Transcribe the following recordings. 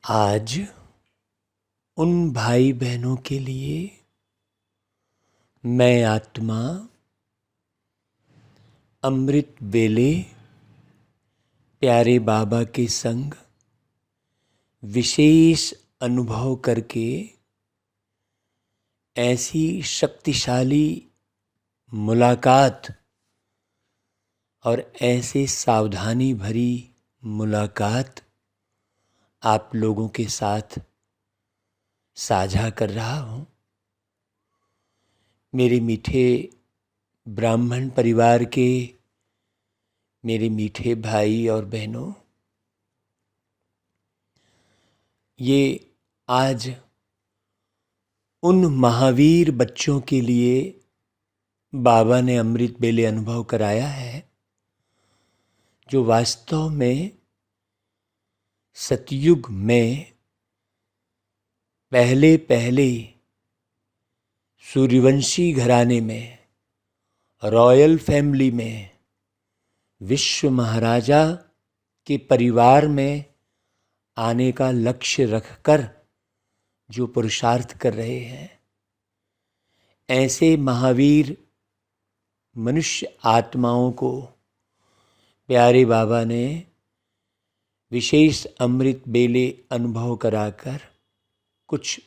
आज उन भाई बहनों के लिए मैं आत्मा अमृत बेले प्यारे बाबा के संग विशेष अनुभव करके ऐसी शक्तिशाली मुलाकात और ऐसे सावधानी भरी मुलाकात आप लोगों के साथ साझा कर रहा हूँ। मेरे मीठे ब्राह्मण परिवार के मेरे मीठे भाई और बहनों, ये आज उन महावीर बच्चों के लिए बाबा ने अमृत बेले अनुभव कराया है जो वास्तव में सतयुग में पहले सूर्यवंशी घराने में, रॉयल फैमिली में, विश्व महाराजा के परिवार में आने का लक्ष्य रखकर जो पुरुषार्थ कर रहे हैं, ऐसे महावीर मनुष्य आत्माओं को प्यारे बाबा ने विशेष अमृत बेले अनुभव कराकर कुछ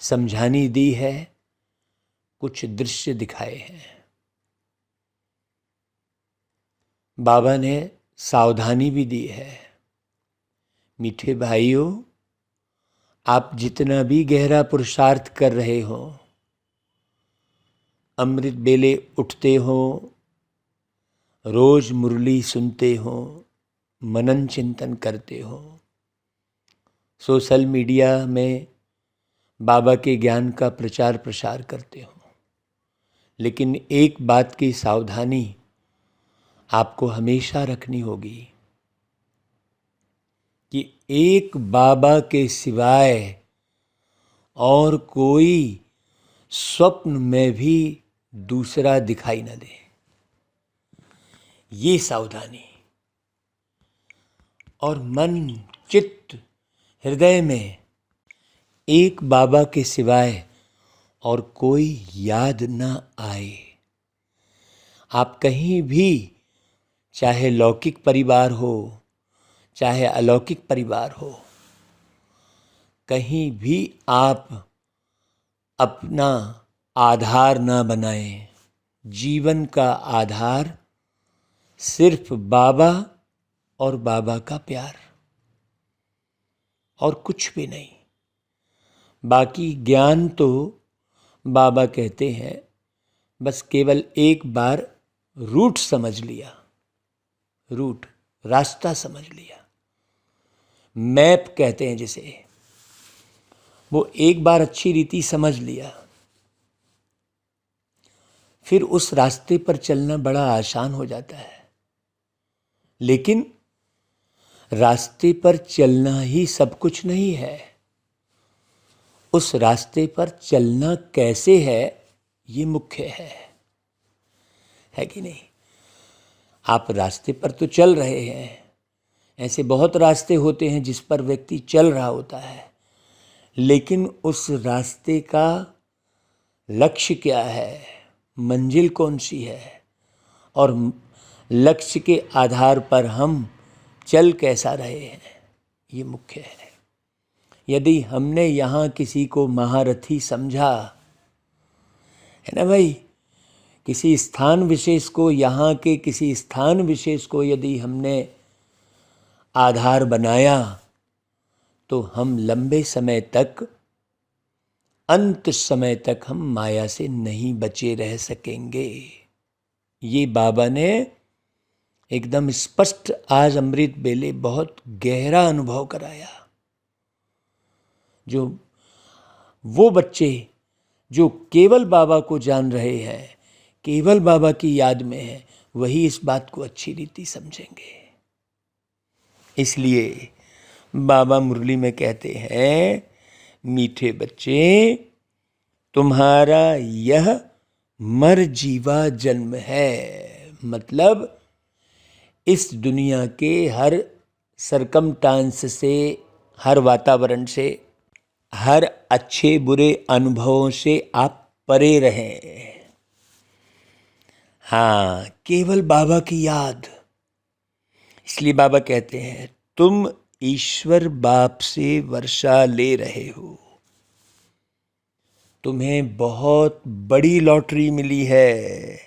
समझानी दी है, कुछ दृश्य दिखाए हैं। बाबा ने सावधानी भी दी है। मीठे भाइयों, आप जितना भी गहरा पुरुषार्थ कर रहे हो, अमृत बेले उठते हो, रोज मुरली सुनते हो, मनन चिंतन करते हो, सोशल मीडिया में बाबा के ज्ञान का प्रचार प्रसार करते हो, लेकिन एक बात की सावधानी आपको हमेशा रखनी होगी कि एक बाबा के सिवाय और कोई स्वप्न में भी दूसरा दिखाई न दे। ये सावधानी और मन चित्त हृदय में एक बाबा के सिवाय और कोई याद न आए। आप कहीं भी, चाहे लौकिक परिवार हो चाहे अलौकिक परिवार हो, कहीं भी आप अपना आधार न बनाएं। जीवन का आधार सिर्फ बाबा और बाबा का प्यार और कुछ भी नहीं। बाकी ज्ञान तो बाबा कहते हैं बस केवल एक बार रूट समझ लिया, रूट रास्ता समझ लिया, मैप कहते हैं जिसे, वो एक बार अच्छी रीति समझ लिया, फिर उस रास्ते पर चलना बड़ा आसान हो जाता है। लेकिन रास्ते पर चलना ही सब कुछ नहीं है। उस रास्ते पर चलना कैसे है, ये मुख्य है कि नहीं? आप रास्ते पर तो चल रहे हैं। ऐसे बहुत रास्ते होते हैं जिस पर व्यक्ति चल रहा होता है, लेकिन उस रास्ते का लक्ष्य क्या है, मंजिल कौन सी है, और लक्ष्य के आधार पर हम चल कैसा रहे हैं, ये मुख्य है। यदि हमने यहाँ किसी को महारथी समझा है ना भाई, किसी स्थान विशेष को, यहाँ के किसी स्थान विशेष को यदि हमने आधार बनाया, तो हम लंबे समय तक, अंत समय तक हम माया से नहीं बचे रह सकेंगे। ये बाबा ने एकदम स्पष्ट आज अमृत बेले बहुत गहरा अनुभव कराया। जो वो बच्चे जो केवल बाबा को जान रहे हैं, केवल बाबा की याद में हैं, वही इस बात को अच्छी रीति समझेंगे। इसलिए बाबा मुरली में कहते हैं, मीठे बच्चे, तुम्हारा यह मर जीवा जन्म है। मतलब इस दुनिया के हर सरकमटांस से हर वातावरण से, हर अच्छे बुरे अनुभवों से आप परे रहें। हाँ, केवल बाबा की याद। इसलिए बाबा कहते हैं, तुम ईश्वर बाप से वर्षा ले रहे हो, तुम्हें बहुत बड़ी लॉटरी मिली है,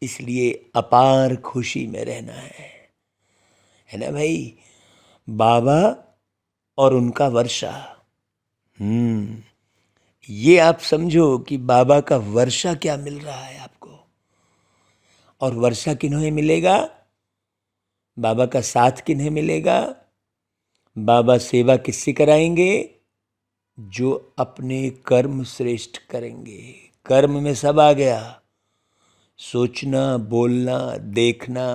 इसलिए अपार खुशी में रहना है ना भाई। बाबा और उनका वर्षा, ये आप समझो कि बाबा का वर्षा क्या मिल रहा है आपको। और वर्षा किन्हें मिलेगा? बाबा का साथ किन्हें मिलेगा? बाबा सेवा किससे कराएंगे? जो अपने कर्म श्रेष्ठ करेंगे। कर्म में सब आ गया, सोचना, बोलना, देखना,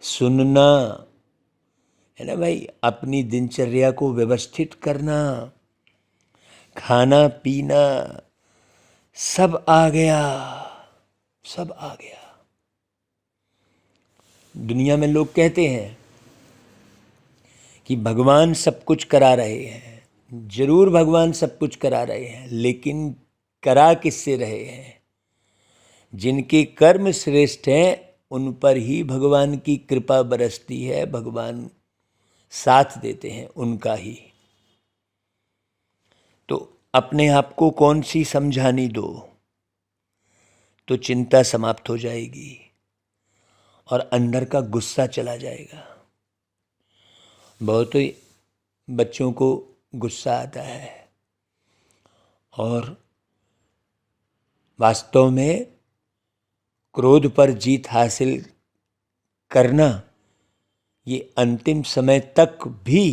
सुनना, है ना भाई, अपनी दिनचर्या को व्यवस्थित करना, खाना पीना, सब आ गया, सब आ गया। दुनिया में लोग कहते हैं कि भगवान सब कुछ करा रहे हैं। जरूर भगवान सब कुछ करा रहे हैं, लेकिन करा किससे रहे हैं? जिनके कर्म श्रेष्ठ हैं उन पर ही भगवान की कृपा बरसती है, भगवान साथ देते हैं उनका ही। तो अपने आप को कौन सी समझानी दो, तो चिंता समाप्त हो जाएगी और अंदर का गुस्सा चला जाएगा। बहुत ही बच्चों को गुस्सा आता है, और वास्तव में क्रोध पर जीत हासिल करना ये अंतिम समय तक भी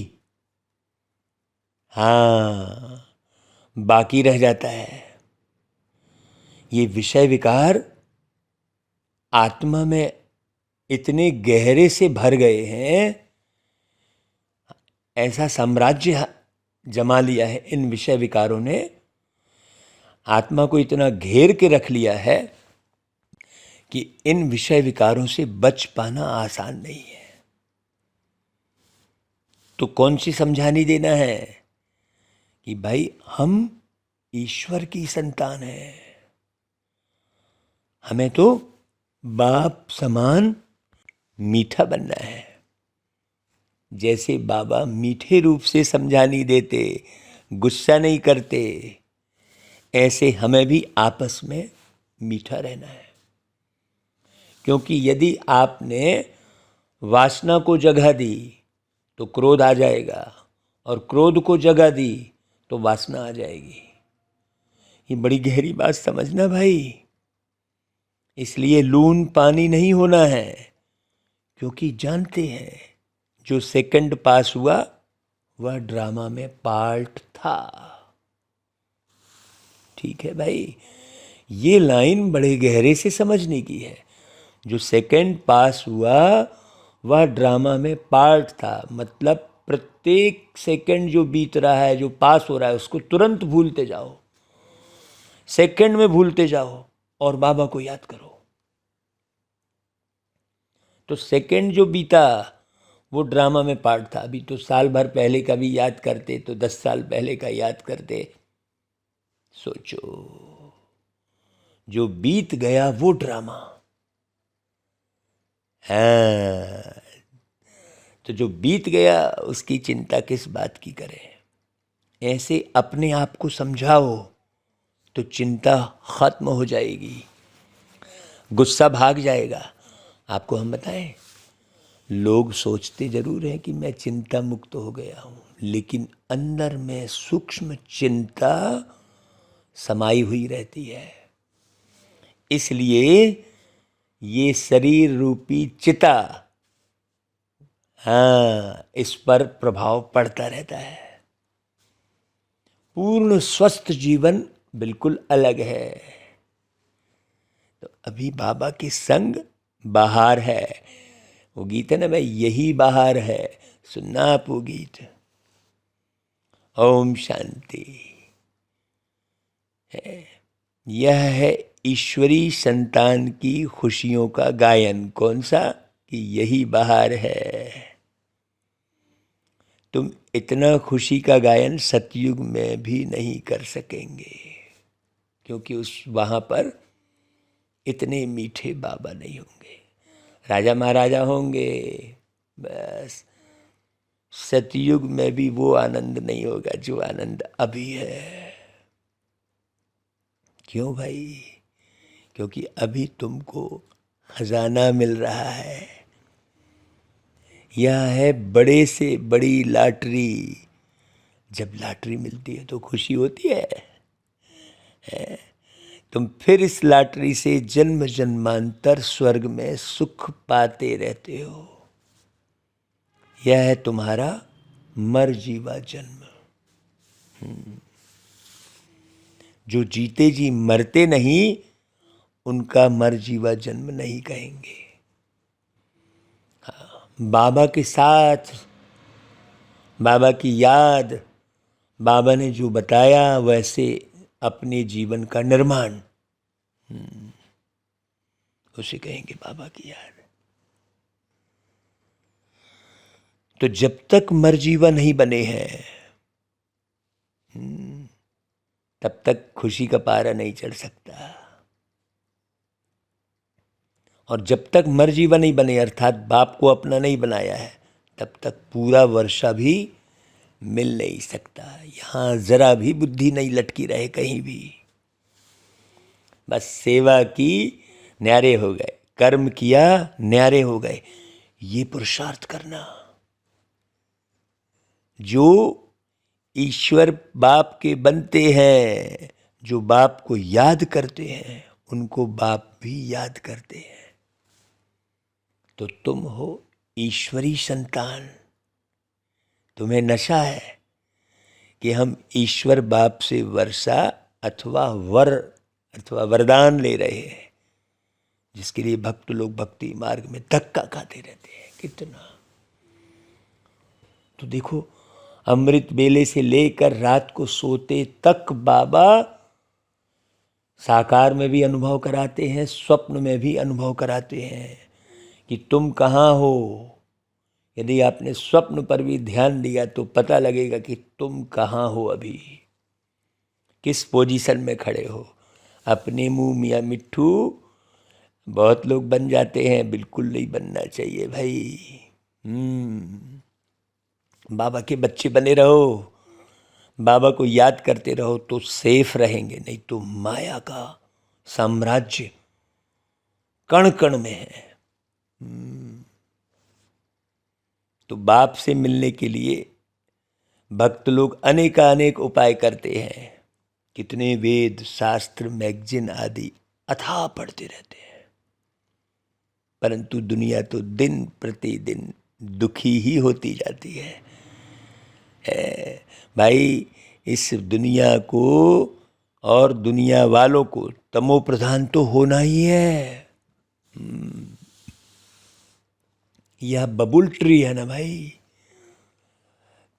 बाकी रह जाता है। ये विषय विकार आत्मा में इतने गहरे से भर गए हैं, ऐसा साम्राज्य जमा लिया है इन विषय विकारों ने, आत्मा को इतना घेर के रख लिया है कि इन विषय विकारों से बच पाना आसान नहीं है। तो कौन सी समझानी देना है कि भाई हम ईश्वर की संतान हैं, हमें तो बाप समान मीठा बनना है। जैसे बाबा मीठे रूप से समझानी देते, गुस्सा नहीं करते, ऐसे हमें भी आपस में मीठा रहना है। क्योंकि यदि आपने वासना को जगह दी तो क्रोध आ जाएगा, और क्रोध को जगह दी तो वासना आ जाएगी। ये बड़ी गहरी बात समझना भाई। इसलिए लून पानी नहीं होना है, क्योंकि जानते हैं जो सेकंड पास हुआ वह ड्रामा में पार्ट था। ठीक है भाई, ये लाइन बड़े गहरे से समझने की है। जो सेकंड पास हुआ वह ड्रामा में पार्ट था, मतलब प्रत्येक सेकंड जो बीत रहा है, जो पास हो रहा है, उसको तुरंत भूलते जाओ, सेकंड में भूलते जाओ और बाबा को याद करो। तो सेकंड जो बीता वो ड्रामा में पार्ट था। अभी तो साल भर पहले का भी याद करते तो 10 साल पहले का याद करते। सोचो, जो बीत गया वो ड्रामा है, तो जो बीत गया उसकी चिंता किस बात की करें। ऐसे अपने आप को समझाओ तो चिंता खत्म हो जाएगी, गुस्सा भाग जाएगा। आपको हम बताएं, लोग सोचते जरूर हैं कि मैं चिंता मुक्त हो गया हूँ, लेकिन अंदर में सूक्ष्म चिंता समाई हुई रहती है। इसलिए ये शरीर रूपी चिता, इस पर प्रभाव पड़ता रहता है। पूर्ण स्वस्थ जीवन बिल्कुल अलग है। तो अभी बाबा के संग बाहर है। वो गीत है ना भाई, यही बाहर है, सुनना आप वो गीत। ओम शांति है। यह है ईश्वरी संतान की खुशियों का गायन। कौन सा? कि यही बाहर है। तुम इतना खुशी का गायन सतयुग में भी नहीं कर सकेंगे, क्योंकि वहाँ पर इतने मीठे बाबा नहीं होंगे। राजा महाराजा होंगे, बस सतयुग में भी वो आनंद नहीं होगा जो आनंद अभी है। क्यों भाई? क्योंकि अभी तुमको खजाना मिल रहा है। यह है बड़े से बड़ी लॉटरी। जब लॉटरी मिलती है तो खुशी होती है। तुम फिर इस लॉटरी से जन्म जन्मांतर स्वर्ग में सुख पाते रहते हो। यह है तुम्हारा मर जीवा जन्म। जो जीते जी मरते नहीं, उनका मर जीवा जन्म नहीं कहेंगे। बाबा के साथ, बाबा की याद, बाबा ने जो बताया वैसे अपने जीवन का निर्माण, उसे कहेंगे बाबा की याद। तो जब तक मरजीवा नहीं बने हैं, तब तक खुशी का पारा नहीं चढ़ सकता। और जब तक मरजीवा नहीं बने, अर्थात बाप को अपना नहीं बनाया है, तब तक पूरा वर्षा भी मिल नहीं सकता। यहाँ जरा भी बुद्धि नहीं लटकी रहे कहीं भी। बस सेवा की, न्यारे हो गए, कर्म किया, न्यारे हो गए। ये पुरुषार्थ करना। जो ईश्वर बाप के बनते हैं, जो बाप को याद करते हैं, उनको बाप भी याद करते हैं। तो तुम हो ईश्वरी संतान। तुम्हें नशा है कि हम ईश्वर बाप से वर्षा अथवा वर अथवा वरदान ले रहे हैं, जिसके लिए भक्त लोग भक्ति मार्ग में धक्का खाते रहते हैं। कितना तो देखो, अमृत बेले से लेकर रात को सोते तक बाबा साकार में भी अनुभव कराते हैं, स्वप्न में भी अनुभव कराते हैं कि तुम कहाँ हो। यदि आपने स्वप्न पर भी ध्यान दिया तो पता लगेगा कि तुम कहाँ हो, अभी किस पोजीशन में खड़े हो। अपने मुंह मियाँ मिट्ठू बहुत लोग बन जाते हैं, बिल्कुल नहीं बनना चाहिए भाई। बाबा के बच्चे बने रहो, बाबा को याद करते रहो तो सेफ रहेंगे, नहीं तो माया का साम्राज्य कण कण में है। तो बाप से मिलने के लिए भक्त लोग अनेक उपाय करते हैं। कितने वेद शास्त्र मैगजीन आदि अथाह पढ़ते रहते हैं, परंतु दुनिया तो दिन प्रतिदिन दुखी ही होती जाती है। भाई, इस दुनिया को और दुनिया वालों को तमो प्रधान तो होना ही है। यह बबुल ट्री है ना भाई,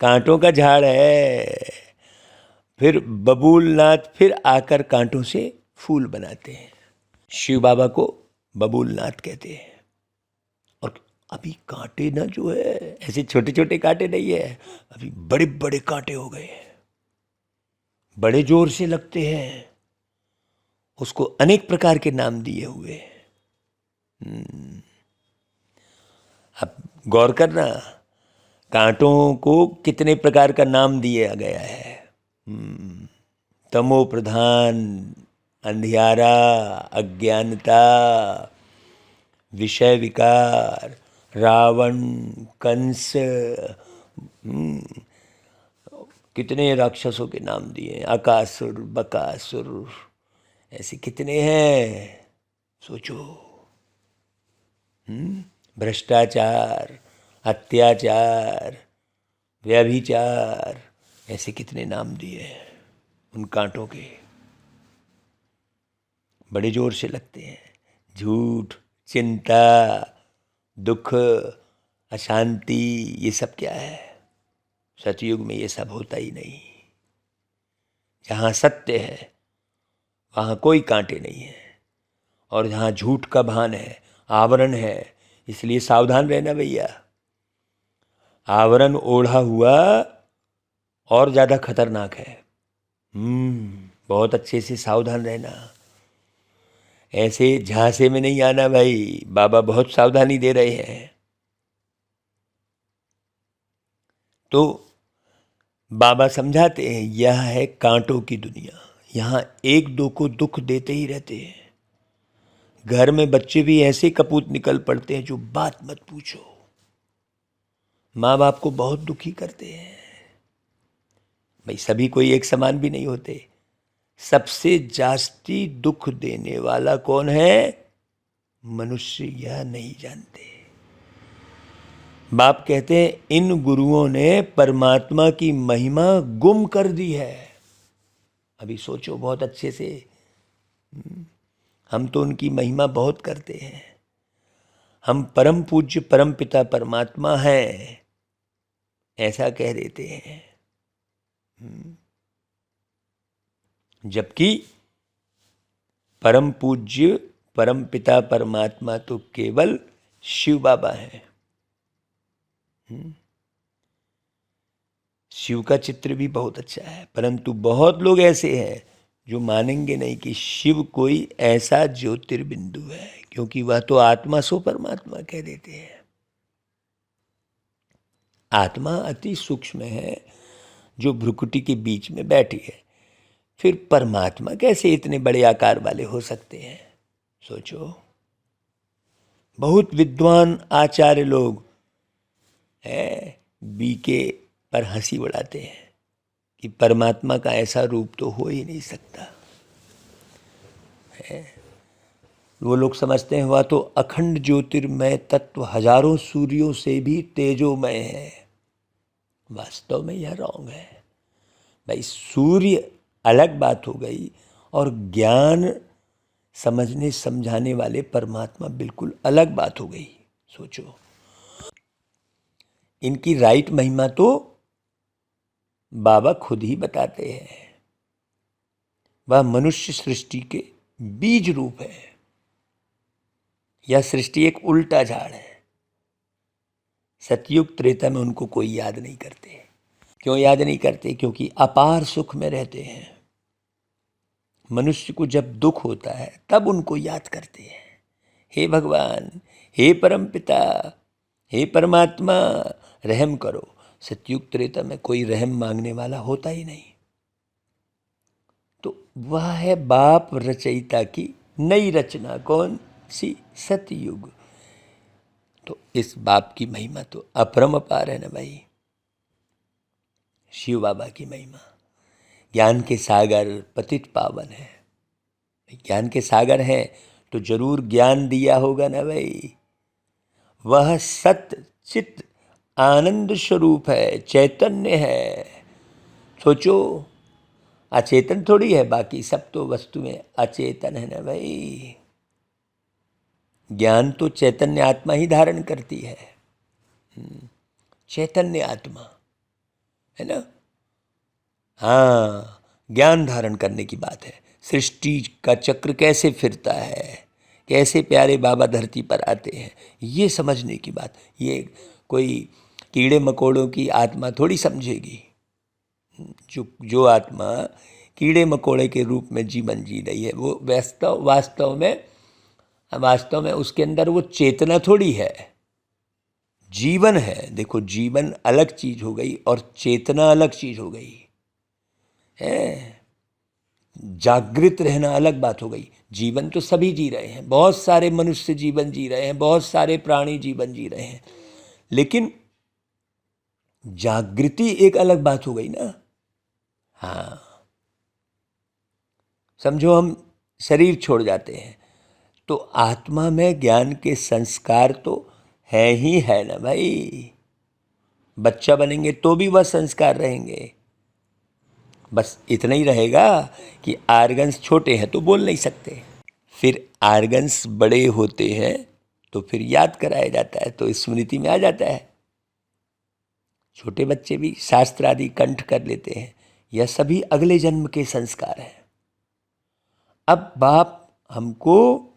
कांटों का झाड़ है। फिर बबूलनाथ फिर आकर कांटों से फूल बनाते हैं। शिव बाबा को बबूलनाथ कहते हैं। और अभी कांटे ना जो है, ऐसे छोटे छोटे कांटे नहीं है, अभी बड़े बड़े कांटे हो गए हैं, बड़े जोर से लगते हैं। उसको अनेक प्रकार के नाम दिए हुए हैं। अब गौर करना, कांटों को कितने प्रकार का नाम दिया गया है। तमो प्रधान, अंधियारा, अज्ञानता, विषय विकार, रावण, कंस, कितने राक्षसों के नाम दिए, अकासुर, बकासुर, ऐसे कितने हैं, सोचो। भ्रष्टाचार, अत्याचार, व्यभिचार, ऐसे कितने नाम दिए हैं उन कांटों के। बड़े जोर से लगते हैं। झूठ, चिंता, दुख, अशांति, ये सब क्या है? सतयुग में ये सब होता ही नहीं। जहाँ सत्य है वहाँ कोई कांटे नहीं है, और जहाँ झूठ का भान है, आवरण है, इसलिए सावधान रहना भैया। आवरण ओढ़ा हुआ और ज़्यादा खतरनाक है। बहुत अच्छे से सावधान रहना, ऐसे झांसे में नहीं आना भाई, बाबा बहुत सावधानी दे रहे हैं। तो बाबा समझाते हैं यह है कांटों की दुनिया, यहाँ एक दो को दुख देते ही रहते हैं। घर में बच्चे भी ऐसे कपूत निकल पड़ते हैं जो बात मत पूछो, माँ बाप को बहुत दुखी करते हैं। भाई सभी कोई एक समान भी नहीं होते। सबसे जास्ती दुख देने वाला कौन है? मनुष्य यह नहीं जानते। बाप कहते हैं इन गुरुओं ने परमात्मा की महिमा गुम कर दी है। अभी सोचो बहुत अच्छे से, हम तो उनकी महिमा बहुत करते हैं। हम परम पूज्य परम पिता परमात्मा हैं ऐसा कह देते हैं, जबकि परम पूज्य परम पिता परमात्मा तो केवल शिव बाबा हैं। शिव का चित्र भी बहुत अच्छा है, परंतु बहुत लोग ऐसे हैं जो मानेंगे नहीं कि शिव कोई ऐसा ज्योतिर्बिंदु है, क्योंकि वह तो आत्मा सो परमात्मा कह देते हैं। आत्मा अति सूक्ष्म है जो भ्रुकुटी के बीच में बैठी है, फिर परमात्मा कैसे इतने बड़े आकार वाले हो सकते हैं? सोचो। बहुत विद्वान आचार्य लोग हैं, बीके पर हंसी उड़ाते हैं कि परमात्मा का ऐसा रूप तो हो ही नहीं सकता है। वो लोग समझते हैं वह तो अखंड ज्योतिर्मय तत्व हजारों सूर्यों से भी तेजोमय है। वास्तव में यह रॉन्ग है भाई। सूर्य अलग बात हो गई और ज्ञान समझने समझाने वाले परमात्मा बिल्कुल अलग बात हो गई। सोचो, इनकी राइट महिमा तो बाबा खुद ही बताते हैं। वह मनुष्य सृष्टि के बीज रूप है। यह सृष्टि एक उल्टा झाड़ है। सतयुग त्रेता में उनको कोई याद नहीं करते। क्यों याद नहीं करते? क्योंकि अपार सुख में रहते हैं। मनुष्य को जब दुख होता है तब उनको याद करते हैं, हे भगवान, हे परम पिता, हे परमात्मा, रहम करो। सतयुग त्रेता में कोई रहम मांगने वाला होता ही नहीं। तो वह है बाप रचयिता की नई रचना। कौन सी? सतयुग। तो इस बाप की महिमा तो अपरंपार है ना भाई। शिव बाबा की महिमा, ज्ञान के सागर पतित पावन है। ज्ञान के सागर हैं तो जरूर ज्ञान दिया होगा ना भाई। वह सत्य चित्त आनंद स्वरूप है, चैतन्य है। सोचो, अचेतन थोड़ी है, बाकी सब तो वस्तुएं अचेतन है ना भाई। ज्ञान तो चैतन्य आत्मा ही धारण करती है। चैतन्य आत्मा है ना। हाँ, ज्ञान धारण करने की बात है। सृष्टि का चक्र कैसे फिरता है, कैसे प्यारे बाबा धरती पर आते हैं, ये समझने की बात। ये कोई कीड़े मकोड़ों की आत्मा थोड़ी समझेगी। जो आत्मा कीड़े मकोड़े के रूप में जीवन जी रही है, वो वास्तव में उसके अंदर वो चेतना थोड़ी है, जीवन है। देखो, जीवन अलग चीज हो गई और चेतना अलग चीज हो गई है। जागृत रहना अलग बात हो गई। जीवन तो सभी जी रहे हैं, बहुत सारे मनुष्य जीवन जी रहे हैं, बहुत सारे प्राणी जीवन जी रहे हैं, लेकिन जागृति एक अलग बात हो गई ना। हाँ, समझो हम शरीर छोड़ जाते हैं तो आत्मा में ज्ञान के संस्कार तो है ही है ना भाई। बच्चा बनेंगे तो भी वह संस्कार रहेंगे। बस इतना ही रहेगा कि आर्गन्स छोटे हैं तो बोल नहीं सकते, फिर आर्गन्स बड़े होते हैं तो फिर याद कराया जाता है, तो स्मृति में आ जाता है। छोटे बच्चे भी शास्त्र आदि कंठ कर लेते हैं। यह सभी अगले जन्म के संस्कार हैं। अब बाप हमको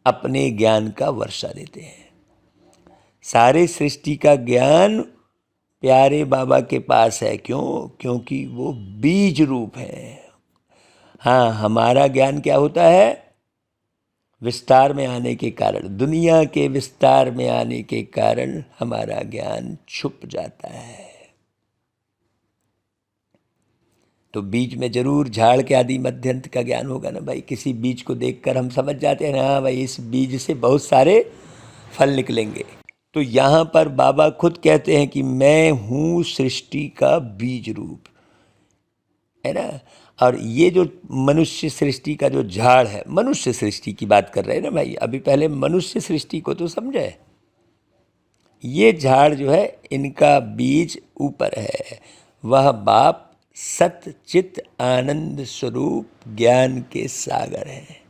अपने ज्ञान का वर्षा देते हैं। सारे सृष्टि का ज्ञान प्यारे बाबा के पास है। क्यों? क्योंकि वो बीज रूप है। हाँ, हमारा ज्ञान क्या होता है? विस्तार में आने के कारण, दुनिया के विस्तार में आने के कारण हमारा ज्ञान छुप जाता है। तो बीज में जरूर झाड़ के आदि मध्यंत का ज्ञान होगा ना भाई। किसी बीज को देखकर हम समझ जाते हैं ना, हाँ भाई इस बीज से बहुत सारे फल निकलेंगे। तो यहाँ पर बाबा खुद कहते हैं कि मैं हूँ सृष्टि का बीज रूप, है ना। और ये जो मनुष्य सृष्टि का जो झाड़ है, मनुष्य सृष्टि की बात कर रहे हैं ना भाई, अभी पहले मनुष्य सृष्टि को तो समझे। ये झाड़ जो है, इनका बीज ऊपर है। वह बाप सत चित आनंद स्वरूप ज्ञान के सागर है।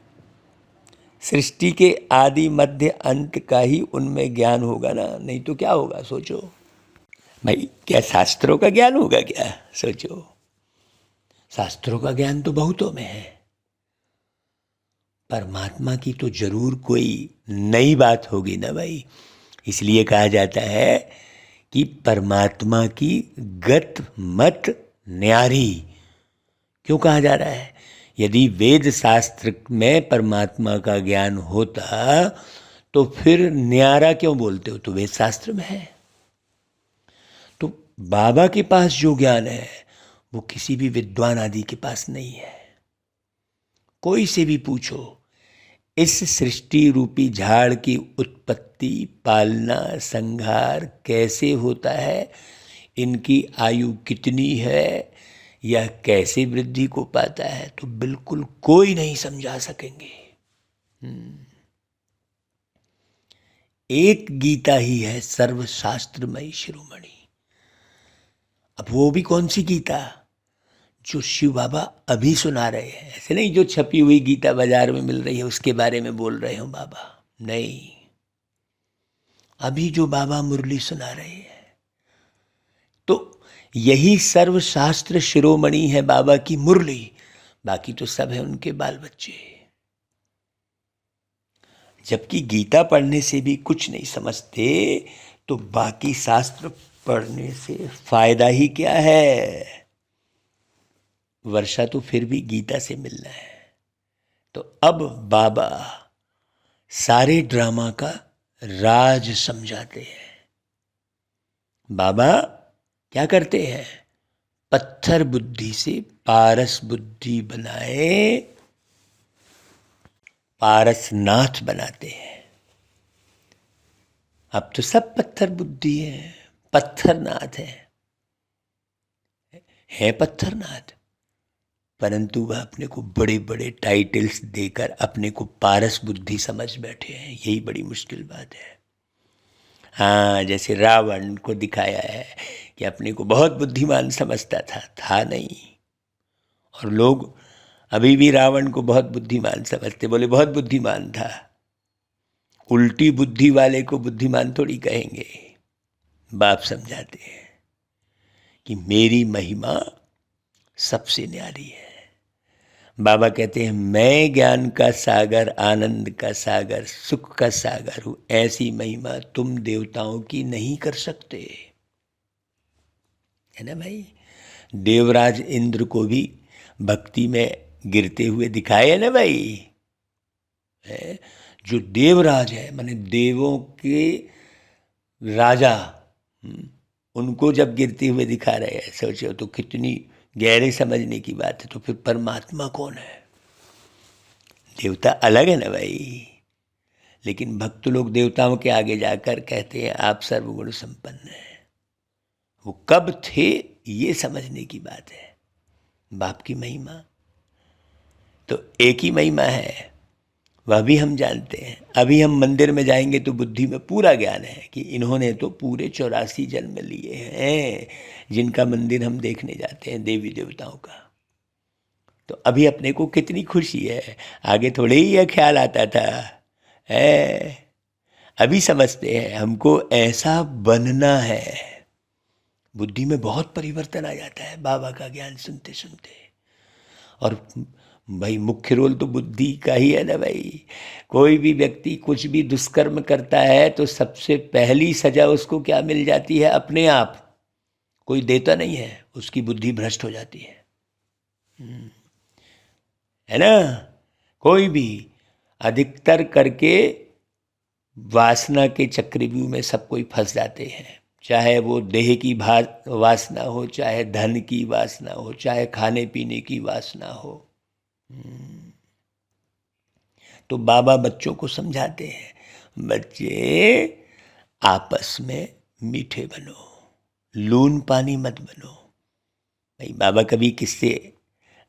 सृष्टि के आदि मध्य अंत का ही उनमें ज्ञान होगा ना, नहीं तो क्या होगा? सोचो भाई, क्या शास्त्रों का ज्ञान होगा क्या? सोचो, शास्त्रों का ज्ञान तो बहुतों में है, परमात्मा की तो जरूर कोई नई बात होगी ना भाई। इसलिए कहा जाता है कि परमात्मा की गत मत न्यारी। क्यों कहा जा रहा है? यदि वेद शास्त्र में परमात्मा का ज्ञान होता तो फिर न्यारा क्यों बोलते हो? तो वेद शास्त्र में है। तो बाबा के पास जो ज्ञान है वो किसी भी विद्वान आदि के पास नहीं है। कोई से भी पूछो, इस सृष्टि रूपी झाड़ की उत्पत्ति, पालना, संहार कैसे होता है, इनकी आयु कितनी है, यह कैसे वृद्धि को पाता है, तो बिल्कुल कोई नहीं समझा सकेंगे। एक गीता ही है सर्वशास्त्रमयी शिरोमणि। अब वो भी कौन सी गीता? जो शिव बाबा अभी सुना रहे हैं। ऐसे नहीं जो छपी हुई गीता बाजार में मिल रही है उसके बारे में बोल रहे हो बाबा, नहीं। अभी जो बाबा मुरली सुना रहे हैं, तो यही सर्वशास्त्र शिरोमणि है बाबा की मुरली। बाकी तो सब है उनके बाल बच्चे। जबकि गीता पढ़ने से भी कुछ नहीं समझते तो बाकी शास्त्र पढ़ने से फायदा ही क्या है? वर्षा तो फिर भी गीता से मिलना है। तो अब बाबा सारे ड्रामा का राज समझाते हैं। बाबा क्या करते हैं? पत्थर बुद्धि से पारस बुद्धि बनाए, पारसनाथ बनाते हैं। अब तो सब पत्थर बुद्धि है, पत्थरनाथ है पत्थरनाथ, परंतु वह अपने को बड़े बड़े टाइटल्स देकर अपने को पारस बुद्धि समझ बैठे हैं। यही बड़ी मुश्किल बात है। हाँ, जैसे रावण को दिखाया है कि अपने को बहुत बुद्धिमान समझता था नहीं। और लोग अभी भी रावण को बहुत बुद्धिमान समझते, बोले बहुत बुद्धिमान था। उल्टी बुद्धि वाले को बुद्धिमान थोड़ी कहेंगे। बाप समझाते हैं कि मेरी महिमा सबसे न्यारी है। बाबा कहते हैं मैं ज्ञान का सागर, आनंद का सागर, सुख का सागर हूं। ऐसी महिमा तुम देवताओं की नहीं कर सकते, है ना भाई। देवराज इंद्र को भी भक्ति में गिरते हुए दिखाए ना भाई। है? जो देवराज है, माने देवों के राजा, उनको जब गिरते हुए दिखा रहे हैं, सोचो तो कितनी गहरे समझने की बात है। तो फिर परमात्मा कौन है? देवता अलग है ना भाई। लेकिन भक्त लोग देवताओं के आगे जाकर कहते हैं आप सर्वगुण संपन्न हैं। वो कब थे ये समझने की बात है। बाप की महिमा तो एक ही महिमा है, वह भी हम जानते हैं। अभी हम मंदिर में जाएंगे तो बुद्धि में पूरा ज्ञान है कि इन्होंने तो पूरे 84 जन्म लिए हैं, जिनका मंदिर हम देखने जाते हैं देवी देवताओं का। तो अभी अपने को कितनी खुशी है। आगे थोड़े ही यह ख्याल आता था है। अभी समझते हैं हमको ऐसा बनना है। बुद्धि में बहुत परिवर्तन आ जाता है बाबा का ज्ञान सुनते सुनते। और भाई मुख्य रोल तो बुद्धि का ही है ना भाई। कोई भी व्यक्ति कुछ भी दुष्कर्म करता है तो सबसे पहली सजा उसको क्या मिल जाती है? अपने आप, कोई देता नहीं है, उसकी बुद्धि भ्रष्ट हो जाती है ना। कोई भी अधिकतर करके वासना के चक्रव्यूह में सब कोई फंस जाते हैं, चाहे वो देह की वासना हो, चाहे धन की वासना हो, चाहे खाने पीने की वासना हो। तो बाबा बच्चों को समझाते हैं, बच्चे आपस में मीठे बनो, लून पानी मत बनो। भाई बाबा कभी किससे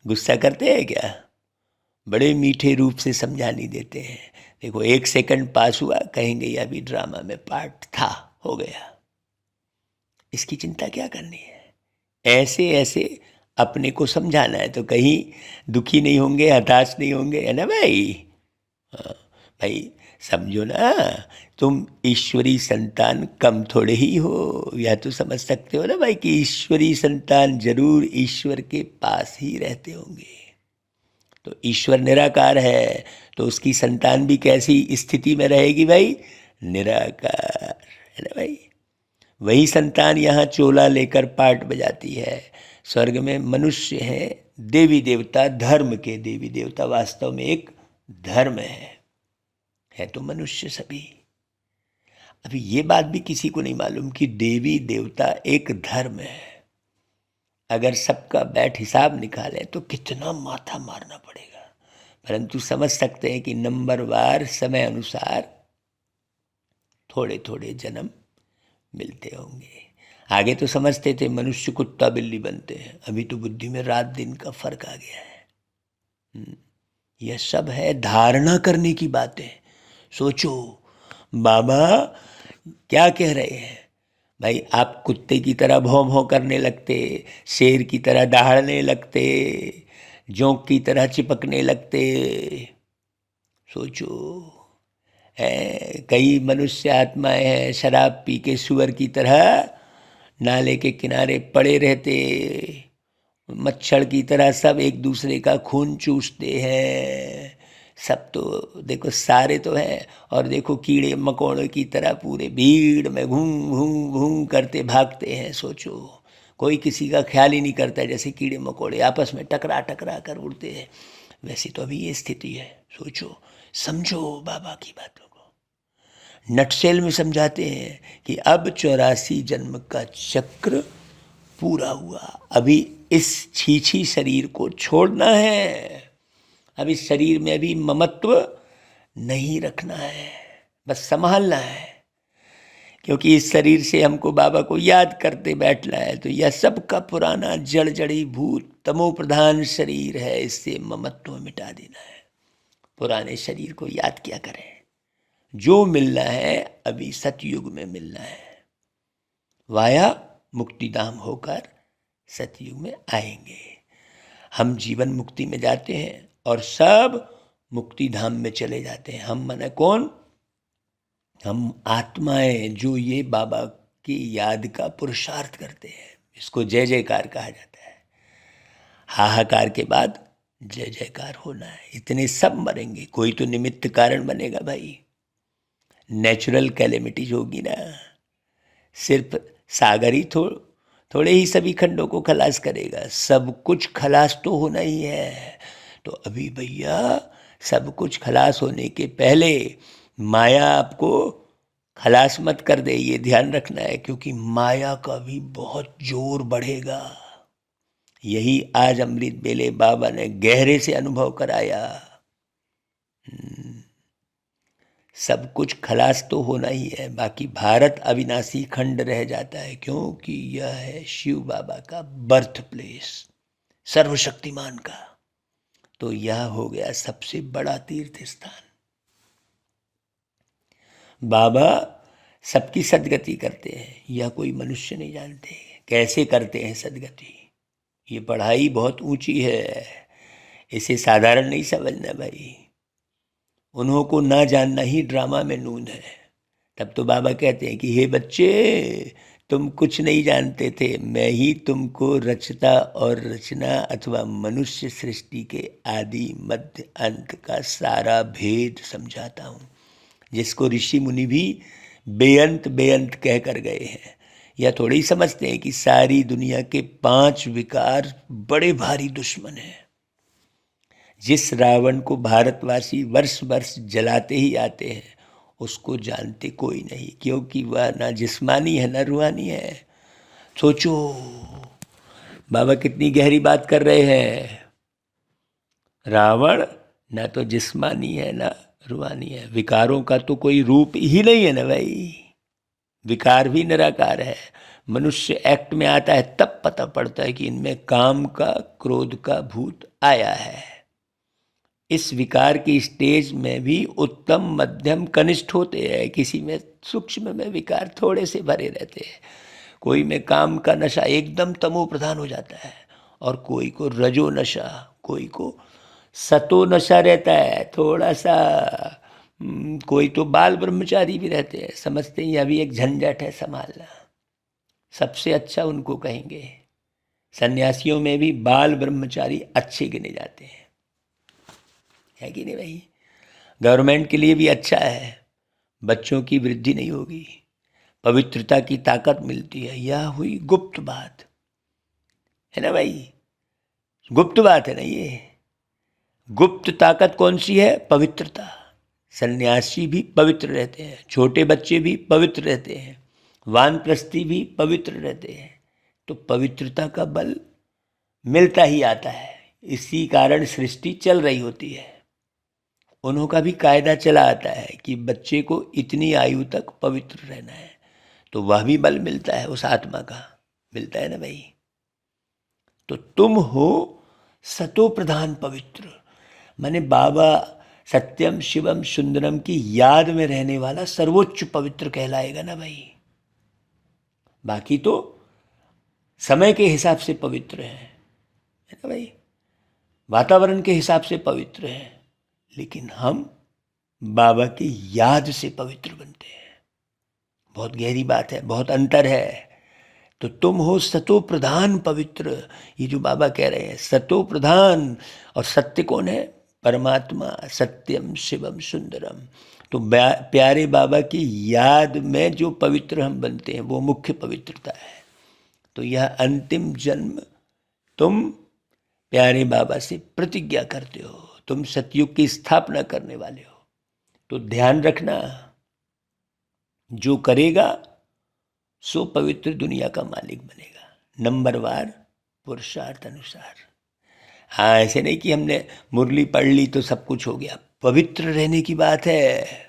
गुस्सा करते हैं क्या? बड़े मीठे रूप से समझानी देते हैं। देखो 1 सेकंड पास हुआ, कहेंगे ये अभी ड्रामा में पार्ट था, हो गया, इसकी चिंता क्या करनी है। ऐसे ऐसे अपने को समझाना है तो कहीं दुखी नहीं होंगे, हताश नहीं होंगे, है ना भाई। हाँ, भाई समझो ना, तुम ईश्वरी संतान कम थोड़े ही हो। या तो समझ सकते हो ना भाई कि ईश्वरी संतान जरूर ईश्वर के पास ही रहते होंगे। तो ईश्वर निराकार है तो उसकी संतान भी कैसी स्थिति में रहेगी भाई? निराकार, है ना भाई। वही संतान यहाँ चोला लेकर पाट बजाती है। स्वर्ग में मनुष्य हैं, देवी देवता, धर्म के देवी देवता, वास्तव में एक धर्म है तो मनुष्य सभी। अभी ये बात भी किसी को नहीं मालूम कि देवी देवता एक धर्म है। अगर सबका बैठ हिसाब निकालें तो कितना माथा मारना पड़ेगा, परंतु समझ सकते हैं कि नंबरवार समय अनुसार थोड़े थोड़े जन्म मिलते होंगे। आगे तो समझते थे मनुष्य कुत्ता बिल्ली बनते हैं, अभी तो बुद्धि में रात दिन का फर्क आ गया है। यह सब है धारणा करने की बातें। सोचो बाबा क्या कह रहे हैं भाई, आप कुत्ते की तरह भौं भौं करने लगते, शेर की तरह दहाड़ने लगते, जोंक की तरह चिपकने लगते। सोचो कई मनुष्य आत्माएं हैं शराब पी के सुअर की तरह नाले के किनारे पड़े रहते, मच्छर की तरह सब एक दूसरे का खून चूसते हैं। सब तो देखो सारे तो हैं, और देखो कीड़े मकोड़े की तरह पूरे भीड़ में घूम घूम घूम करते भागते हैं। सोचो कोई किसी का ख्याल ही नहीं करता, जैसे कीड़े मकोड़े आपस में टकरा टकरा कर उड़ते हैं, वैसे तो अभी ये स्थिति है। सोचो, समझो बाबा की बातों को। नटसेल में समझाते हैं कि अब 84 जन्म का चक्र पूरा हुआ, अभी इस छीछी शरीर को छोड़ना है। अब इस शरीर में अभी ममत्व नहीं रखना है, बस संभालना है, क्योंकि इस शरीर से हमको बाबा को याद करते बैठना है। तो यह सबका पुराना जड़ जड़ी भूत तमो प्रधान शरीर है, इससे ममत्व मिटा देना है। पुराने शरीर को याद किया करें, जो मिलना है अभी सतयुग में मिलना है, वाया मुक्तिधाम होकर सतयुग में आएंगे। हम जीवन मुक्ति में जाते हैं और सब मुक्ति धाम में चले जाते हैं। हम माने कौन? हम आत्माएं जो ये बाबा की याद का पुरुषार्थ करते हैं। इसको जय जयकार कहा जाता है। हाहाकार के बाद जय जयकार होना है। इतने सब मरेंगे, कोई तो निमित्त कारण बनेगा भाई। नेचुरल कैलेमिटीज होगी ना, सिर्फ सागर ही थोड़े ही सभी खंडों को खलास करेगा, सब कुछ खलास तो होना ही है। तो अभी भैया सब कुछ खलास होने के पहले माया आपको खलास मत कर दे, ये ध्यान रखना है, क्योंकि माया का भी बहुत जोर बढ़ेगा। यही आज अमृत बेले बाबा ने गहरे से अनुभव कराया। सब कुछ खलास तो होना ही है, बाकी भारत अविनाशी खंड रह जाता है, क्योंकि यह है शिव बाबा का बर्थ प्लेस, सर्वशक्तिमान का। तो यह हो गया सबसे बड़ा तीर्थ स्थान। बाबा सबकी सदगति करते हैं, यह कोई मनुष्य नहीं जानते कैसे करते हैं सदगति। ये पढ़ाई बहुत ऊंची है, इसे साधारण नहीं समझना भाई। उन्हों को ना जानना ही ड्रामा में नून है। तब तो बाबा कहते हैं कि हे बच्चे, तुम कुछ नहीं जानते थे, मैं ही तुमको रचता और रचना अथवा मनुष्य सृष्टि के आदि मध्य अंत का सारा भेद समझाता हूँ, जिसको ऋषि मुनि भी बेअंत बेअंत कह कर गए हैं। या थोड़ी समझते हैं कि सारी दुनिया के 5 विकार बड़े भारी दुश्मन हैं। जिस रावण को भारतवासी वर्ष वर्ष जलाते ही आते हैं, उसको जानते कोई नहीं, क्योंकि वह ना जिस्मानी है ना रूहानी है। सोचो बाबा कितनी गहरी बात कर रहे हैं। रावण ना तो जिस्मानी है ना रूहानी है। विकारों का तो कोई रूप ही नहीं है ना भाई, विकार भी निराकार है। मनुष्य एक्ट में आता है तब पता पड़ता है कि इनमें काम का क्रोध का भूत आया है। इस विकार की स्टेज में भी उत्तम मध्यम कनिष्ठ होते हैं, किसी में सूक्ष्म में विकार थोड़े से भरे रहते हैं। कोई में काम का नशा एकदम तमो प्रधान हो जाता है, और कोई को रजो नशा, कोई को सतो नशा रहता है थोड़ा सा। कोई तो बाल ब्रह्मचारी भी रहते हैं, समझते हैं यह भी एक झंझट है संभालना। सबसे अच्छा उनको कहेंगे। सन्यासियों में भी बाल ब्रह्मचारी अच्छे गिने जाते हैं, है कि नहीं भाई? गवर्नमेंट के लिए भी अच्छा है, बच्चों की वृद्धि नहीं होगी, पवित्रता की ताकत मिलती है। यह हुई गुप्त बात, है ना भाई? गुप्त बात है ना ये। गुप्त ताकत कौन सी है? पवित्रता। सन्यासी भी पवित्र रहते हैं, छोटे बच्चे भी पवित्र रहते हैं, वानप्रस्थी भी पवित्र रहते हैं। तो पवित्रता का बल मिलता ही आता है, इसी कारण सृष्टि चल रही होती है। उन्हों का भी कायदा चला आता है कि बच्चे को इतनी आयु तक पवित्र रहना है, तो वह भी बल मिलता है, उस आत्मा का मिलता है ना भाई। तो तुम हो सतो प्रधान पवित्र, माने बाबा सत्यम शिवम सुंदरम की याद में रहने वाला सर्वोच्च पवित्र कहलाएगा ना भाई। बाकी तो समय के हिसाब से पवित्र है ना भाई, वातावरण के हिसाब से पवित्र है, लेकिन हम बाबा की याद से पवित्र बनते हैं। बहुत गहरी बात है, बहुत अंतर है। तो तुम हो सतो प्रधान पवित्र, ये जो बाबा कह रहे हैं सतो प्रधान। और सत्य कौन है? परमात्मा, सत्यम शिवम सुंदरम। तो प्यारे बाबा की याद में जो पवित्र हम बनते हैं वो मुख्य पवित्रता है। तो यह अंतिम जन्म तुम प्यारे बाबा से प्रतिज्ञा करते हो, तुम सतयुग की स्थापना करने वाले हो। तो ध्यान रखना, जो करेगा सो पवित्र दुनिया का मालिक बनेगा, नंबरवार पुरुषार्थ अनुसार। हाँ, ऐसे नहीं कि हमने मुरली पढ़ ली तो सब कुछ हो गया। पवित्र रहने की बात है।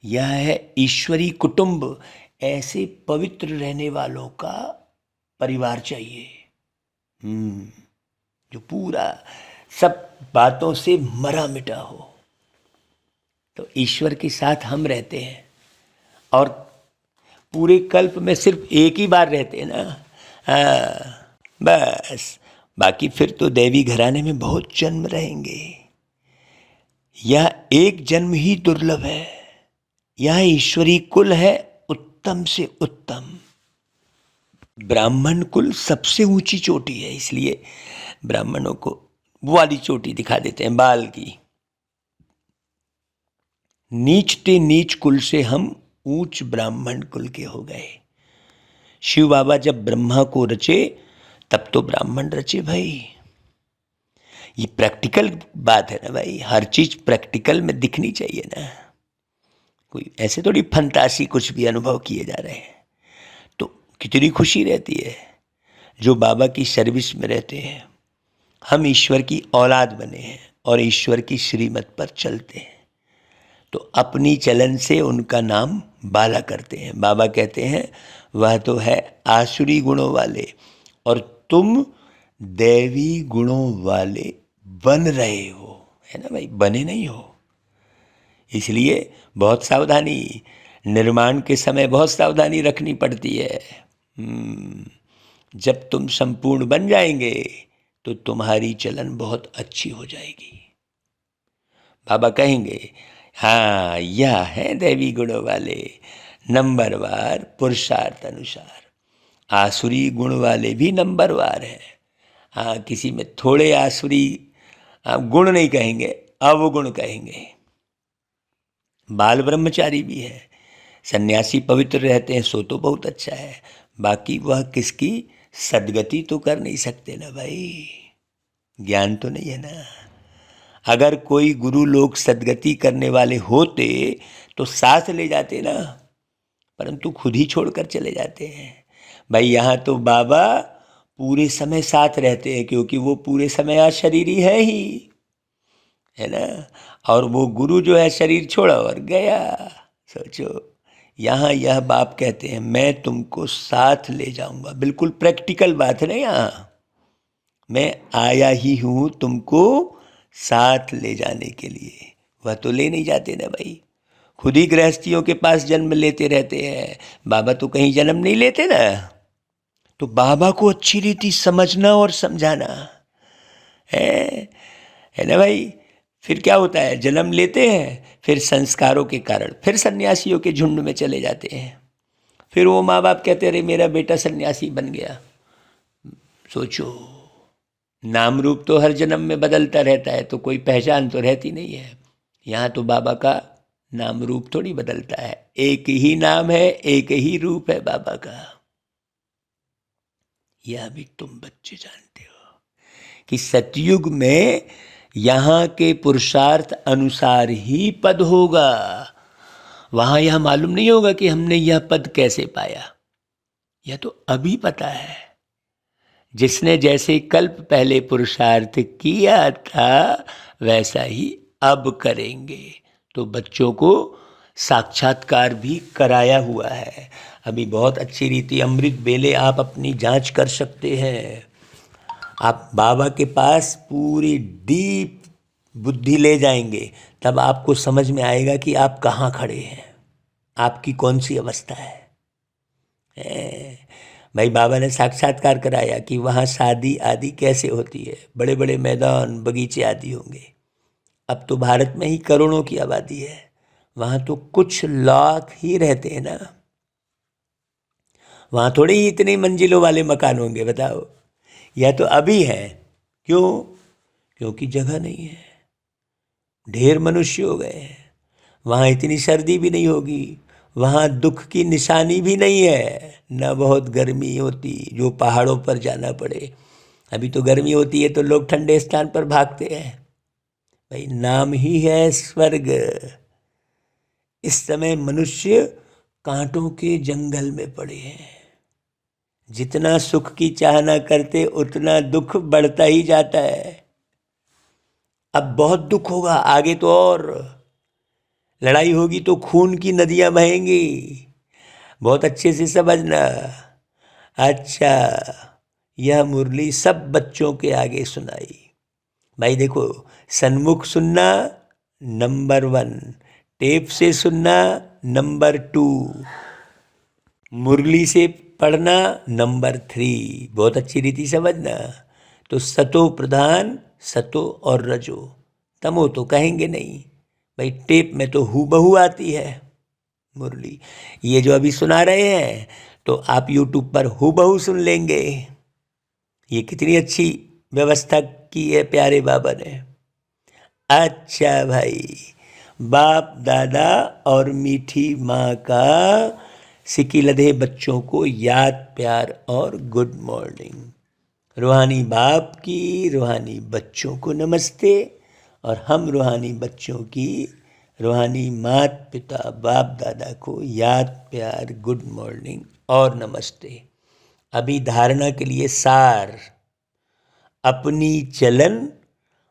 यह है ईश्वरी कुटुंब। ऐसे पवित्र रहने वालों का परिवार चाहिए, जो पूरा सब बातों से मरा मिटा हो। तो ईश्वर के साथ हम रहते हैं, और पूरे कल्प में सिर्फ एक ही बार रहते हैं ना। हाँ, बस बाकी फिर तो देवी घराने में बहुत जन्म रहेंगे। यह एक जन्म ही दुर्लभ है। यह ईश्वरी कुल है उत्तम से उत्तम। ब्राह्मण कुल सबसे ऊंची चोटी है, इसलिए ब्राह्मणों को वो वाली चोटी दिखा देते हैं, बाल की। नीचते नीच कुल से हम ऊंच ब्राह्मण कुल के हो गए। शिव बाबा जब ब्रह्मा को रचे तब तो ब्राह्मण रचे भाई। ये प्रैक्टिकल बात है ना भाई, हर चीज प्रैक्टिकल में दिखनी चाहिए ना। कोई ऐसे थोड़ी फंतासी कुछ भी अनुभव किए जा रहे हैं। तो कितनी खुशी रहती है जो बाबा की सर्विस में रहते हैं। हम ईश्वर की औलाद बने हैं और ईश्वर की श्रीमत पर चलते हैं, तो अपनी चलन से उनका नाम बाला करते हैं। बाबा कहते हैं वह तो है आसुरी गुणों वाले, और तुम दैवी गुणों वाले बन रहे हो, है ना भाई? बने नहीं हो। इसलिए बहुत सावधानी, निर्माण के समय बहुत सावधानी रखनी पड़ती है। जब तुम संपूर्ण बन जाएंगे तो तुम्हारी चलन बहुत अच्छी हो जाएगी। बाबा कहेंगे हाँ, यह है दैवी गुणों वाले, नंबरवार पुरुषार्थ अनुसार। आसुरी गुण वाले भी नंबरवार हैं। हाँ, किसी में थोड़े आसुरी गुण नहीं कहेंगे, अवगुण कहेंगे। बाल ब्रह्मचारी भी है, सन्यासी पवित्र रहते हैं, सो तो बहुत अच्छा है। बाकी वह किसकी सदगति तो कर नहीं सकते ना भाई, ज्ञान तो नहीं है ना। अगर कोई गुरु लोग सदगति करने वाले होते तो साथ ले जाते ना, परंतु खुद ही छोड़कर चले जाते हैं। भाई यहाँ तो बाबा पूरे समय साथ रहते हैं, क्योंकि वो पूरे समय अशरीरी है ही, है ना। और वो गुरु जो है शरीर छोड़ा और गया। सोचो, यहाँ यह बाप कहते हैं मैं तुमको साथ ले जाऊंगा। बिल्कुल प्रैक्टिकल बात है ना। यहाँ मैं आया ही हूँ तुमको साथ ले जाने के लिए। वह तो ले नहीं जाते ना भाई, खुद ही गृहस्थियों के पास जन्म लेते रहते हैं। बाबा तो कहीं जन्म नहीं लेते ना। तो बाबा को अच्छी रीति समझना और समझाना है ना भाई। फिर क्या होता है, जन्म लेते हैं, फिर संस्कारों के कारण फिर सन्यासियों के झुंड में चले जाते हैं। फिर वो माँ बाप कहते रहे मेरा बेटा सन्यासी बन गया। सोचो, नाम रूप तो हर जन्म में बदलता रहता है, तो कोई पहचान तो रहती नहीं है। यहाँ तो बाबा का नाम रूप थोड़ी बदलता है, एक ही नाम है, एक ही रूप है बाबा का। यह भी तुम बच्चे जानते हो कि सतयुग में यहाँ के पुरुषार्थ अनुसार ही पद होगा। वहाँ यह मालूम नहीं होगा कि हमने यह पद कैसे पाया, यह तो अभी पता है। जिसने जैसे कल्प पहले पुरुषार्थ किया था वैसा ही अब करेंगे। तो बच्चों को साक्षात्कार भी कराया हुआ है। अभी बहुत अच्छी रीति अमृत बेले आप अपनी जांच कर सकते हैं। आप बाबा के पास पूरी डीप बुद्धि ले जाएंगे, तब आपको समझ में आएगा कि आप कहाँ खड़े हैं, आपकी कौन सी अवस्था है। भाई बाबा ने साक्षात्कार कराया कि वहाँ शादी आदि कैसे होती है, बड़े बड़े मैदान बगीचे आदि होंगे। अब तो भारत में ही करोड़ों की आबादी है, वहाँ तो कुछ लाख ही रहते हैं ना। वहाँ थोड़ी ही इतनी मंजिलों वाले मकान होंगे, बताओ। यह तो अभी है। क्यों? क्योंकि जगह नहीं है, ढेर मनुष्य हो गए हैं। वहाँ इतनी सर्दी भी नहीं होगी, वहाँ दुख की निशानी भी नहीं है, न बहुत गर्मी होती जो पहाड़ों पर जाना पड़े। अभी तो गर्मी होती है तो लोग ठंडे स्थान पर भागते हैं। भाई नाम ही है स्वर्ग। इस समय मनुष्य कांटों के जंगल में पड़े हैं। जितना सुख की चाहना करते उतना दुख बढ़ता ही जाता है। अब बहुत दुख होगा आगे, तो और लड़ाई होगी तो खून की नदियां बहेंगी। बहुत अच्छे से समझना। अच्छा, यह मुरली सब बच्चों के आगे सुनाई। भाई देखो, सन्मुख सुनना नंबर 1, टेप से सुनना नंबर 2, मुरली से पढ़ना नंबर 3। बहुत अच्छी रीति समझना। तो सतो प्रधान, सतो और रजो, तमो तो कहेंगे नहीं। भाई टेप में तो हूबहू आती है मुरली। ये जो अभी सुना रहे हैं तो आप यूट्यूब पर हूबहू सुन लेंगे। ये कितनी अच्छी व्यवस्था की है प्यारे बाबा ने। अच्छा भाई, बाप दादा और मीठी माँ का सिकी लधे बच्चों को याद प्यार और गुड मॉर्निंग। रूहानी बाप की रूहानी बच्चों को नमस्ते, और हम रूहानी बच्चों की रूहानी माता पिता बाप दादा को याद प्यार गुड मॉर्निंग और नमस्ते। अभी धारणा के लिए सार, अपनी चलन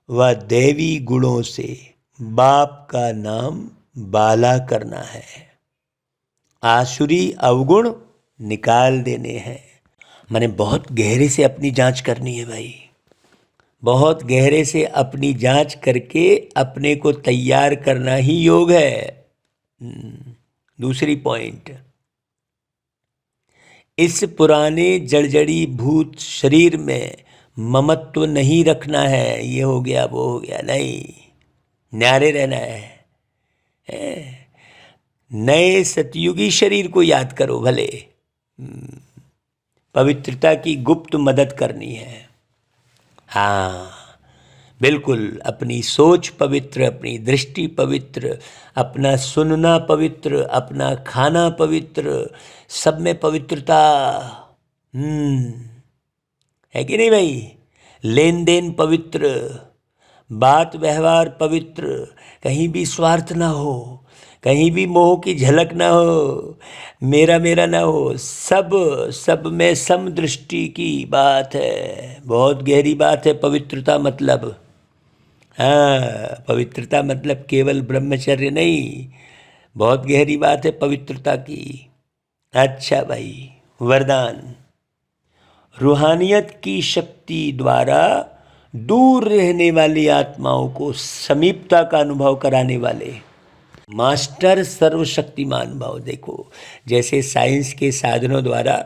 व दैवी गुणों से बाप का नाम बाला करना है। आसुरी अवगुण निकाल देने हैं। मैंने बहुत गहरे से अपनी जांच करनी है भाई, बहुत गहरे से अपनी जांच करके अपने को तैयार करना ही योग है। दूसरी पॉइंट, इस पुराने जड़जड़ी भूत शरीर में ममत्व नहीं रखना है। ये हो गया वो हो गया, नहीं, न्यारे रहना है। नए सतयुगी शरीर को याद करो भले, पवित्रता की गुप्त मदद करनी है। हाँ बिल्कुल, अपनी सोच पवित्र, अपनी दृष्टि पवित्र, अपना सुनना पवित्र, अपना खाना पवित्र, सब में पवित्रता। है कि नहीं भाई? लेन देन पवित्र, बात व्यवहार पवित्र, कहीं भी स्वार्थ ना हो, कहीं भी मोह की झलक ना हो, मेरा मेरा ना हो, सब में समदृष्टि की बात है। बहुत गहरी बात है पवित्रता मतलब। हाँ, पवित्रता मतलब केवल ब्रह्मचर्य नहीं, बहुत गहरी बात है पवित्रता की। अच्छा भाई, वरदान। रूहानियत की शक्ति द्वारा दूर रहने वाली आत्माओं को समीपता का अनुभव कराने वाले मास्टर सर्वशक्तिमान भाव। देखो, जैसे साइंस के साधनों द्वारा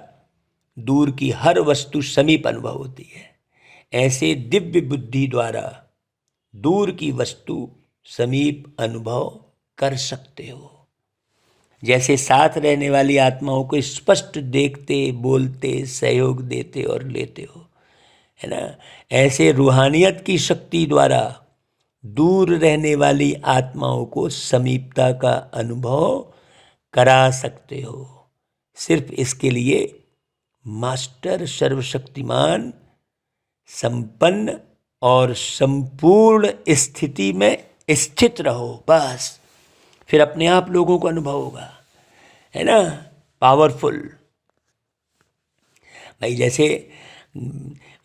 दूर की हर वस्तु समीप अनुभव होती है, ऐसे दिव्य बुद्धि द्वारा दूर की वस्तु समीप अनुभव कर सकते हो। जैसे साथ रहने वाली आत्माओं को स्पष्ट देखते, बोलते, सहयोग देते और लेते हो, है ना? ऐसे रूहानियत की शक्ति द्वारा दूर रहने वाली आत्माओं को समीपता का अनुभव करा सकते हो। सिर्फ इसके लिए मास्टर सर्वशक्तिमान, संपन्न और संपूर्ण स्थिति में स्थित रहो, बस फिर अपने आप लोगों को अनुभव होगा, है ना? पावरफुल भाई, जैसे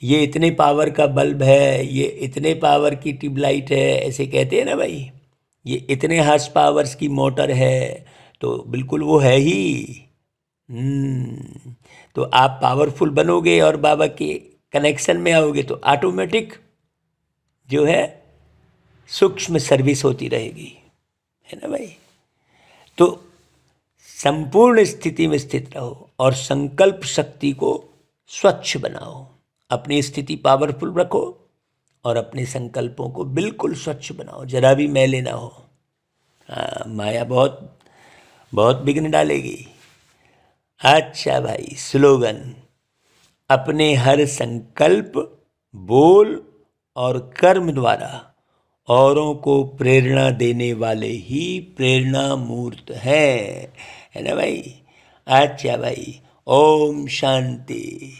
ये इतने पावर का बल्ब है, ये इतने पावर की ट्यूबलाइट है, ऐसे कहते हैं ना भाई, ये इतने हार्स पावर्स की मोटर है, तो बिल्कुल वो है ही। तो आप पावरफुल बनोगे और बाबा के कनेक्शन में आओगे तो ऑटोमेटिक जो है सूक्ष्म सर्विस होती रहेगी, है ना भाई? तो संपूर्ण स्थिति में स्थित रहो और संकल्प शक्ति को स्वच्छ बनाओ। अपनी स्थिति पावरफुल रखो और अपने संकल्पों को बिल्कुल स्वच्छ बनाओ, जरा भी मैले ना हो। हाँ, माया बहुत बहुत विघ्न डालेगी। अच्छा भाई, स्लोगन। अपने हर संकल्प, बोल और कर्म द्वारा औरों को प्रेरणा देने वाले ही प्रेरणा मूर्त है ना भाई? अच्छा भाई, ओम शांति।